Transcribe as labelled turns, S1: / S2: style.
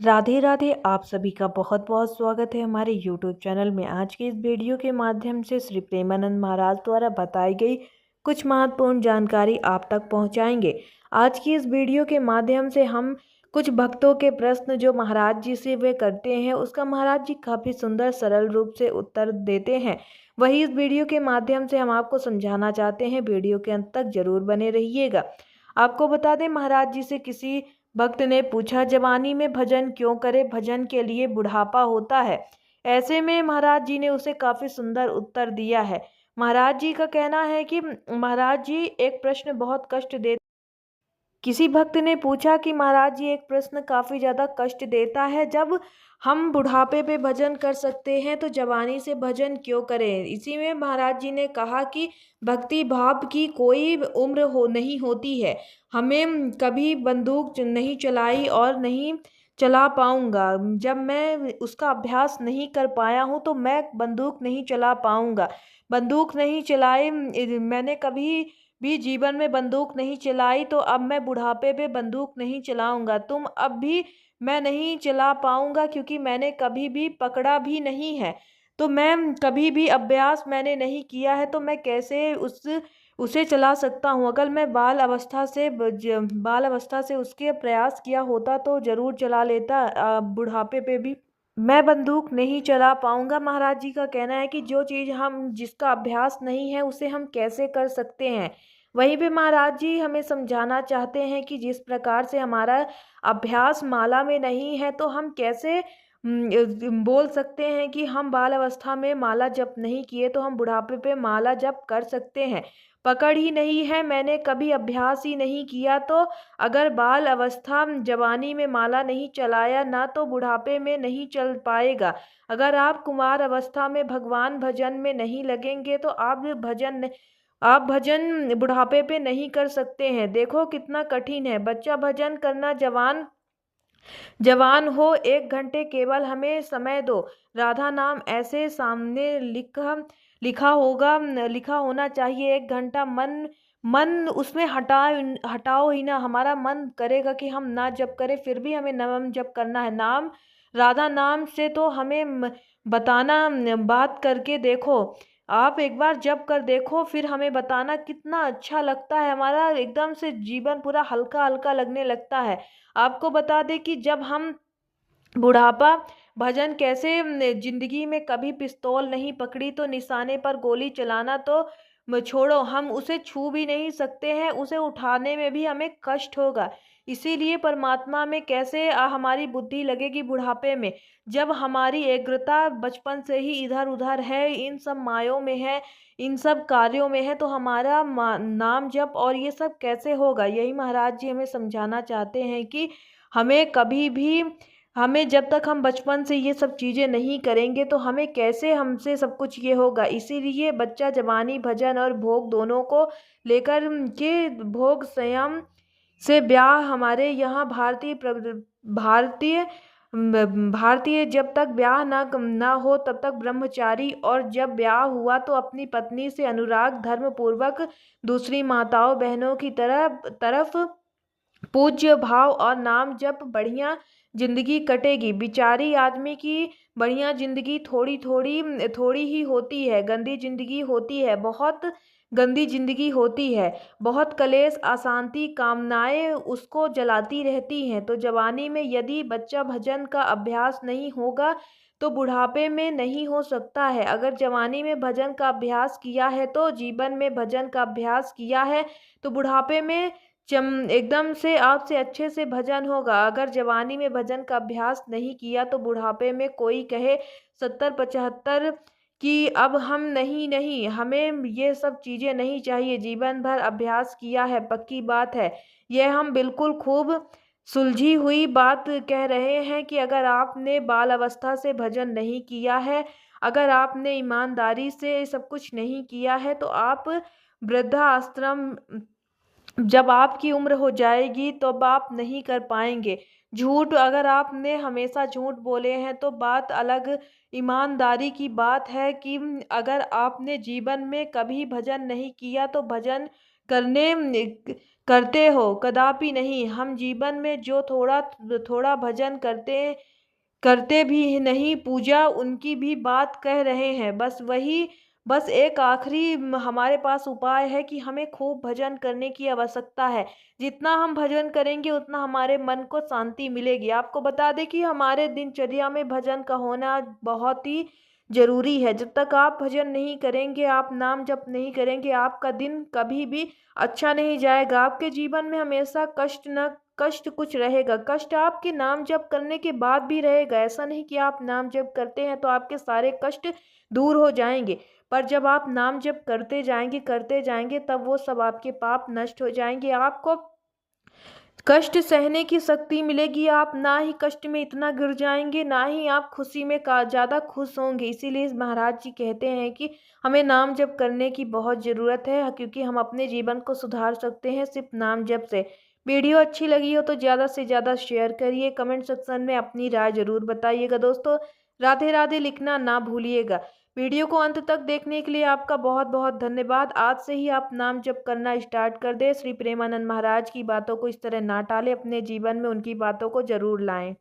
S1: राधे राधे। आप सभी का बहुत बहुत स्वागत है हमारे YouTube चैनल में। आज के इस वीडियो के माध्यम से श्री प्रेमानंद महाराज द्वारा बताई गई कुछ महत्वपूर्ण जानकारी आप तक पहुंचाएंगे। आज की इस वीडियो के माध्यम से हम कुछ भक्तों के प्रश्न जो महाराज जी से वे करते हैं उसका महाराज जी काफ़ी सुंदर सरल रूप से उत्तर देते हैं। वही इस वीडियो के माध्यम से हम आपको समझाना चाहते हैं। वीडियो के अंत तक जरूर बने रहिएगा। आपको बता दें, महाराज जी से किसी भक्त ने पूछा, जवानी में भजन क्यों करे, भजन के लिए बुढ़ापा होता है। ऐसे में महाराज जी ने उसे काफी सुंदर उत्तर दिया है। महाराज जी का कहना है कि महाराज जी एक प्रश्न बहुत कष्ट दे किसी भक्त ने पूछा कि महाराज जी एक प्रश्न काफी ज्यादा कष्ट देता है, जब हम बुढ़ापे पे भजन कर सकते हैं तो जवानी से भजन क्यों करें। इसी में महाराज जी ने कहा कि भक्ति भाव की कोई उम्र नहीं होती है। हमें कभी बंदूक नहीं चलाई और नहीं चला पाऊंगा। जब मैं उसका अभ्यास नहीं कर पाया हूं तो मैं बंदूक नहीं चला पाऊंगा। बंदूक नहीं चलाई, मैंने कभी भी जीवन में बंदूक नहीं चलाई, तो अब मैं बुढ़ापे पे बंदूक नहीं चलाऊंगा। तुम अब भी मैं नहीं चला पाऊंगा क्योंकि मैंने कभी भी पकड़ा भी नहीं है। तो मैं कभी भी अभ्यास मैंने नहीं किया है, तो मैं कैसे उसे चला सकता हूँ। अगर मैं बाल अवस्था से उसके प्रयास किया होता तो जरूर चला लेता। बुढ़ापे पे भी मैं बंदूक नहीं चला पाऊंगा। महाराज जी का कहना है कि जो चीज हम जिसका अभ्यास नहीं है उसे हम कैसे कर सकते हैं। वहीं पे महाराज जी हमें समझाना चाहते हैं कि जिस प्रकार से हमारा अभ्यास माला में नहीं है तो हम कैसे बोल सकते हैं कि हम बाल अवस्था में माला जप नहीं किए तो हम बुढ़ापे पे माला जप कर सकते हैं। पकड़ ही नहीं है, मैंने कभी अभ्यास ही नहीं किया, तो अगर बाल अवस्था जवानी में माला नहीं चलाया ना तो बुढ़ापे में नहीं चल पाएगा। अगर आप कुमार अवस्था में भगवान भजन में नहीं लगेंगे तो आप भजन बुढ़ापे पे नहीं कर सकते हैं। देखो कितना कठिन है। बच्चा भजन करना, जवान जवान हो, 1 घंटे केवल हमें समय दो। राधा नाम ऐसे सामने लिखा होना चाहिए। 1 घंटा मन मन उसमें हटाओ ही ना। हमारा मन करेगा कि हम ना जप करें, फिर भी हमें नाम जप करना है। नाम राधा नाम से तो हमें बताना, बात करके देखो। आप एक बार जप कर देखो, फिर हमें बताना कितना अच्छा लगता है। हमारा एकदम से जीवन पूरा हल्का हल्का लगने लगता है। आपको बता दें कि जब हम बुढ़ापा भजन कैसे, जिंदगी में कभी पिस्तौल नहीं पकड़ी तो निशाने पर गोली चलाना तो छोड़ो, हम उसे छू भी नहीं सकते हैं। उसे उठाने में भी हमें कष्ट होगा। इसीलिए परमात्मा में कैसे हमारी बुद्धि लगेगी बुढ़ापे में, जब हमारी एग्रता बचपन से ही इधर उधर है, इन सब मायों में है, इन सब कार्यों में है, तो हमारा नाम जप और ये सब कैसे होगा। यही महाराज जी हमें समझाना चाहते हैं कि हमें कभी भी हमें जब तक हम बचपन से ये सब चीज़ें नहीं करेंगे तो हमें कैसे हमसे सब कुछ ये होगा। इसीलिए बच्चा जवानी भजन और भोग दोनों को लेकर के भोग संयम से ब्याह हमारे यहाँ भारतीय भारतीय जब तक ब्याह ना हो तब तक ब्रह्मचारी, और जब ब्याह हुआ तो अपनी पत्नी से अनुराग धर्म पूर्वक दूसरी माताओं बहनों की तरफ पूज्य भाव और नाम जब बढ़िया जिंदगी कटेगी। बिचारी आदमी की बढ़िया जिंदगी थोड़ी ही होती है, गंदी जिंदगी होती है, बहुत गंदी जिंदगी होती है। बहुत कलेश अशांति कामनाएं उसको जलाती रहती हैं। तो जवानी में यदि बच्चा भजन का अभ्यास नहीं होगा तो बुढ़ापे में नहीं हो सकता है। अगर जवानी में भजन का अभ्यास किया है तो जीवन में भजन का अभ्यास किया है तो बुढ़ापे में चम एकदम से आपसे अच्छे से भजन होगा। अगर जवानी में भजन का अभ्यास नहीं किया तो बुढ़ापे में कोई कहे 70-75 कि अब हम नहीं, हमें ये सब चीजें नहीं चाहिए। जीवन भर अभ्यास किया है, पक्की बात है। यह हम बिल्कुल खूब सुलझी हुई बात कह रहे हैं कि अगर आपने बाल अवस्था से भजन नहीं किया है, अगर आपने ईमानदारी से सब कुछ नहीं किया है, तो आप वृद्धाश्रम जब आपकी उम्र हो जाएगी तो अब आप नहीं कर पाएंगे। झूठ, अगर आपने हमेशा झूठ बोले हैं तो बात अलग। ईमानदारी की बात है कि अगर आपने जीवन में कभी भजन नहीं किया तो भजन करने करते हो, कदापि नहीं। हम जीवन में जो थोड़ा थोड़ा भजन करते करते भी नहीं, पूजा उनकी भी बात कह रहे हैं। बस एक आखिरी हमारे पास उपाय है कि हमें खूब भजन करने की आवश्यकता है। जितना हम भजन करेंगे उतना हमारे मन को शांति मिलेगी। आपको बता दें कि हमारे दिनचर्या में भजन का होना बहुत ही जरूरी है। जब तक आप भजन नहीं करेंगे, आप नाम जप नहीं करेंगे, आपका दिन कभी भी अच्छा नहीं जाएगा। आपके जीवन में हमेशा कष्ट कुछ रहेगा। कष्ट आपके नाम जप करने के बाद भी रहेगा। ऐसा नहीं कि आप नाम जप करते हैं तो आपके सारे कष्ट दूर हो जाएंगे, पर जब आप नाम जप करते जाएंगे तब वो सब आपके पाप नष्ट हो जाएंगे। आपको कष्ट सहने की शक्ति मिलेगी। आप ना ही कष्ट में इतना गिर जाएंगे, ना ही आप खुशी में का ज़्यादा खुश होंगे। इसीलिए महाराज जी कहते हैं कि हमें नाम जप करने की बहुत ज़रूरत है, क्योंकि हम अपने जीवन को सुधार सकते हैं सिर्फ नाम जप से। वीडियो अच्छी लगी हो तो ज़्यादा से ज़्यादा शेयर करिए। कमेंट सेक्शन में अपनी राय ज़रूर बताइएगा दोस्तों। राधे राधे लिखना ना भूलिएगा। वीडियो को अंत तक देखने के लिए आपका बहुत बहुत धन्यवाद। आज से ही आप नाम जप करना स्टार्ट कर दें। श्री प्रेमानंद महाराज की बातों को इस तरह ना टालें, अपने जीवन में उनकी बातों को जरूर लाएं।